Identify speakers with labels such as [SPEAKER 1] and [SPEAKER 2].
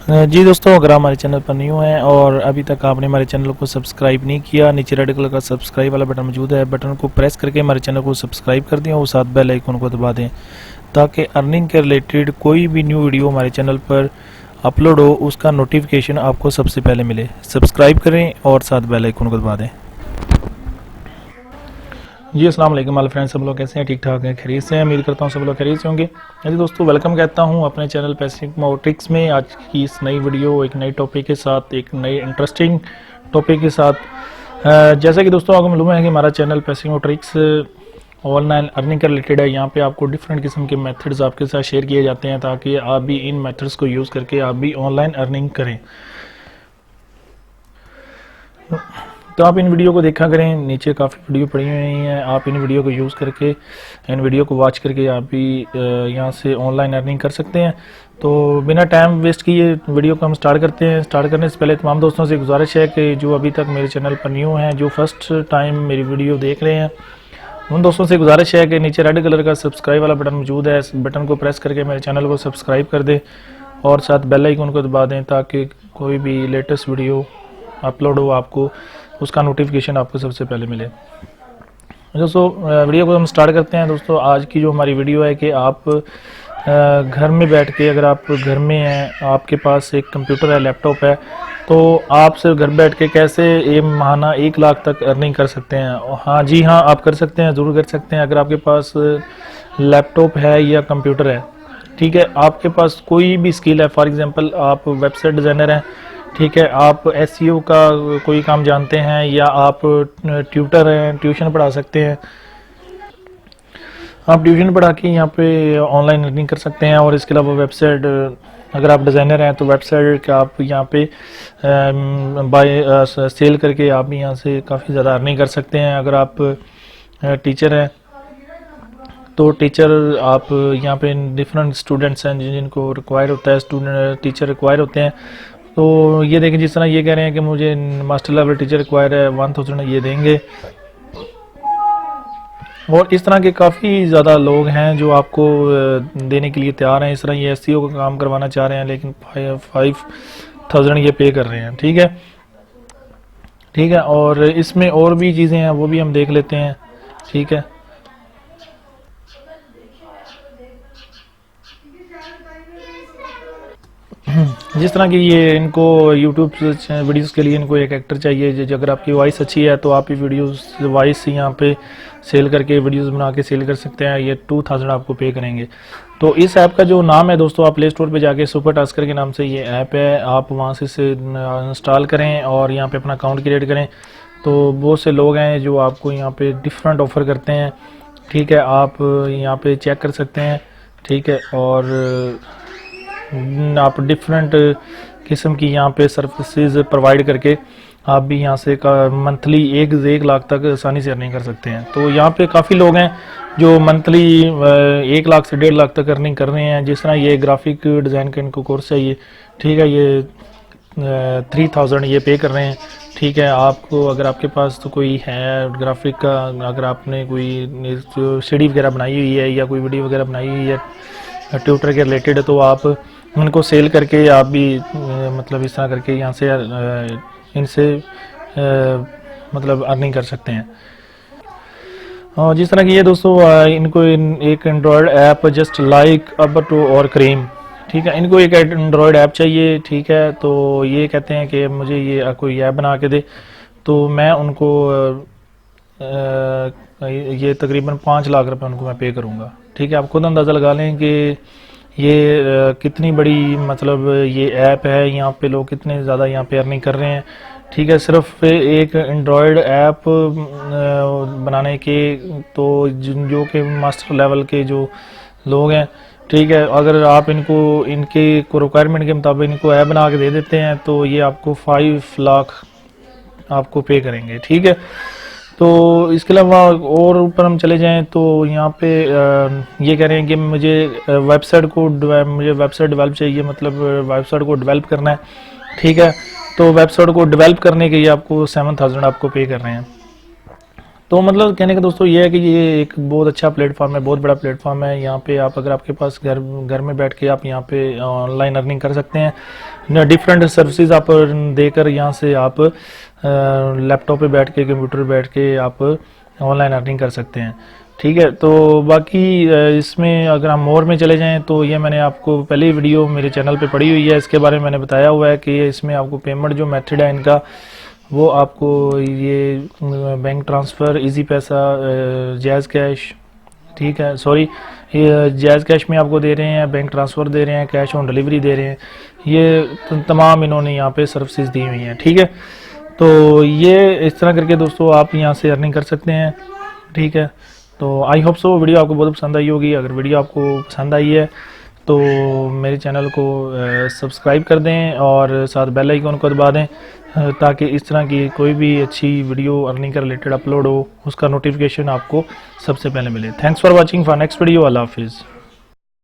[SPEAKER 1] जी दोस्तों, अगर आप हमारे चैनल पर न्यू हैं और अभी तक आपने हमारे चैनल को सब्सक्राइब नहीं किया, नीचे रेड कलर का सब्सक्राइब वाला बटन मौजूद है। बटन को प्रेस करके हमारे चैनल को सब्सक्राइब कर दें और साथ बेल आइकन को दबा दें ताकि अर्निंग के रिलेटेड कोई भी न्यू वीडियो हमारे चैनल पर अपलोड हो उसका नोटिफिकेशन आपको सबसे पहले मिले। सब्सक्राइब करें और साथ बेल आइकन को दबा दें। जी अस्सलाम वालेकुम माय फ्रेंड्स, सब लोग कैसे हैं? ठीक ठाक हैं, खैरियत से हैं? उम्मीद करता हूँ सब लोग खैरियत से होंगे। जी दोस्तों, वेलकम कहता हूँ अपने चैनल पैसिव मोटिक्स में। आज की इस नई वीडियो एक नई टॉपिक के साथ, एक नई इंटरेस्टिंग टॉपिक के साथ। जैसा कि दोस्तों आपको मालूम है कि हमारा चैनल पैसिव मोटिक्स ऑनलाइन अर्निंग के रिलेटेड है। यहाँ पे आपको डिफरेंट किस्म के मेथड्स आपके साथ शेयर किए जाते हैं ताकि आप भी इन मेथड्स को यूज़ करके आप भी ऑनलाइन अर्निंग करें। तो आप इन वीडियो को देखा करें, नीचे काफ़ी वीडियो पड़ी हुई हैं। आप इन वीडियो को यूज़ करके, इन वीडियो को वॉच करके आप भी यहाँ से ऑनलाइन अर्निंग कर सकते हैं। तो बिना टाइम वेस्ट किए वीडियो को हम स्टार्ट करते हैं। स्टार्ट करने से पहले तमाम दोस्तों से गुजारिश है कि जो अभी तक मेरे चैनल पर न्यू हैं, जो फर्स्ट टाइम मेरी वीडियो देख रहे हैं, उन दोस्तों से गुजारिश है कि नीचे रेड कलर का सब्सक्राइब वाला बटन मौजूद है। इस बटन को प्रेस करके मेरे चैनल को सब्सक्राइब कर दें और साथ बेल आइकन को दबा दें ताकि कोई भी लेटेस्ट वीडियो अपलोड हो आपको उसका नोटिफिकेशन आपको सबसे पहले मिले। दोस्तों वीडियो को हम स्टार्ट करते हैं। दोस्तों आज की जो हमारी वीडियो है कि आप घर में बैठ के, अगर आप घर में हैं, आपके पास एक कंप्यूटर है, लैपटॉप है, तो आप सिर्फ घर बैठ के कैसे माहाना 1 लाख तक अर्निंग कर सकते हैं। हाँ जी हाँ, आप कर सकते हैं, ज़रूर कर सकते हैं। अगर आपके पास लैपटॉप है या कंप्यूटर है, ठीक है, आपके पास कोई भी स्किल है, फॉर एग्जांपल आप वेबसाइट डिज़ाइनर हैं, ठीक है, आप एसईओ का कोई काम जानते हैं, या आप ट्यूटर हैं, ट्यूशन पढ़ा सकते हैं, आप ट्यूशन पढ़ा के यहाँ पे ऑनलाइन अर्निंग कर सकते हैं। और इसके अलावा वेबसाइट, अगर आप डिज़ाइनर हैं तो वेबसाइट का आप यहाँ पे बाय सेल करके आप भी यहाँ से काफ़ी ज़्यादा अर्निंग कर सकते हैं। अगर आप टीचर हैं तो टीचर, आप यहाँ पे डिफरेंट स्टूडेंट्स हैं जिनको रिक्वायर होता है, स्टूडेंट टीचर रिक्वायर होते हैं। तो ये देखें, जिस तरह ये कह रहे हैं कि मुझे मास्टर लेवल टीचर रिक्वायर है, 1000 ये देंगे। और इस तरह के काफ़ी ज़्यादा लोग हैं जो आपको देने के लिए तैयार हैं। इस तरह ये एसईओ का काम करवाना चाह रहे हैं लेकिन 5000 ये पे कर रहे हैं। ठीक है, ठीक है। और इसमें और भी चीज़ें हैं, वो भी हम देख लेते हैं। ठीक है, जिस तरह की ये इनको यूट्यूब वीडियोस के लिए इनको एक एक्टर चाहिए। अगर आपकी वॉइस अच्छी है तो आप ये वीडियोस वॉइस यहाँ पे सेल करके, वीडियोस बना के सेल कर सकते हैं। ये 2000 आपको पे करेंगे। तो इस ऐप का जो नाम है दोस्तों, आप प्ले स्टोर पे जाके सुपर टास्कर के नाम से ये ऐप है, आप वहाँ से इंस्टॉल करें और यहाँ पे अपना अकाउंट क्रिएट करें। तो बहुत से लोग हैं जो आपको यहाँ पे डिफरेंट ऑफ़र करते हैं। ठीक है, आप यहाँ पे चेक कर सकते हैं। ठीक है, और आप डिफरेंट किस्म की यहाँ पे सर्विसेज प्रोवाइड करके आप भी यहाँ से मंथली 1 लाख तक आसानी से अर्निंग कर सकते हैं। तो यहाँ पे काफ़ी लोग हैं जो मंथली 1 लाख से 1.5 लाख तक अर्निंग कर रहे हैं। जिस तरह ये ग्राफिक डिज़ाइन का इनको कोर्स चाहिए, ठीक है, ये 3000 ये पे कर रहे हैं। ठीक है, आपको अगर आपके पास तो कोई है ग्राफिक का, अगर आपने कोई जो सीडी वगैरह बनाई हुई है या कोई वीडियो वगैरह बनाई हुई है ट्यूटर के रिलेटेड, तो आप उनको सेल करके आप भी मतलब इस तरह करके यहाँ से इनसे मतलब अर्निंग कर सकते हैं। और जिस तरह की ये दोस्तों इनको एक एंड्रॉयड ऐप जस्ट लाइक अबटो और क्रीम, ठीक है, इनको एक एंड्रॉयड ऐप चाहिए। ठीक है, तो ये कहते हैं कि मुझे ये कोई ऐप बना के दे, तो मैं उनको ये तकरीबन 5 लाख रुपए उनको मैं पे करूँगा। ठीक है, आप खुद अंदाज़ा लगा लें कि ये कितनी बड़ी मतलब ये ऐप है, यहाँ पे लोग कितने ज़्यादा यहाँ पे अर्निंग कर रहे हैं। ठीक है, सिर्फ एक एंड्रॉयड ऐप बनाने के, तो जो कि मास्टर लेवल के जो लोग हैं, ठीक है, अगर आप इनको इनके रिक्वायरमेंट के मुताबिक इनको ऐप बना के दे देते हैं तो ये आपको 5 लाख आपको पे करेंगे। ठीक है, तो इसके अलावा और ऊपर हम चले जाएं तो यहाँ पे ये कह रहे हैं कि मुझे वेबसाइट डेवलप चाहिए, मतलब वेबसाइट को डेवलप करना है। ठीक है, तो वेबसाइट को डेवलप करने के लिए आपको 7000 आपको पे कर रहे हैं। तो मतलब कहने का दोस्तों ये है कि ये एक बहुत अच्छा प्लेटफॉर्म है, बहुत बड़ा प्लेटफॉर्म है। यहाँ पे आप अगर आपके पास घर में बैठ के आप यहाँ पे ऑनलाइन अर्निंग कर सकते हैं। डिफरेंट सर्विसेज आप देकर यहाँ से आप लैपटॉप पे बैठ के, कंप्यूटर बैठ के आप ऑनलाइन अर्निंग कर सकते हैं। ठीक है, तो बाकी इसमें अगर हम मोर में चले जाएं तो ये मैंने आपको पहले ही वीडियो मेरे चैनल पे पड़ी हुई है, इसके बारे में मैंने बताया हुआ है कि इसमें आपको पेमेंट जो मेथड है इनका, वो आपको ये बैंक ट्रांसफ़र, इजी पैसा, जैज़ कैश, ठीक है, सॉरी ये जैज़ कैश में आपको दे रहे हैं, बैंक ट्रांसफ़र दे रहे हैं, कैश ऑन डिलीवरी दे रहे हैं, ये तमाम इन्होंने यहाँ पे सर्विसेज दी हुई हैं। ठीक है, तो ये इस तरह करके दोस्तों आप यहाँ से अर्निंग कर सकते हैं। ठीक है, तो आई होप सो वीडियो आपको बहुत पसंद आई होगी। अगर वीडियो आपको पसंद आई है तो मेरे चैनल को सब्सक्राइब कर दें और साथ बेल आइकन को दबा दें, ताकि इस तरह की कोई भी अच्छी वीडियो अर्निंग के रिलेटेड अपलोड हो उसका नोटिफिकेशन आपको सबसे पहले मिले। Thanks for watching, for next video, अल्लाह हाफिज़।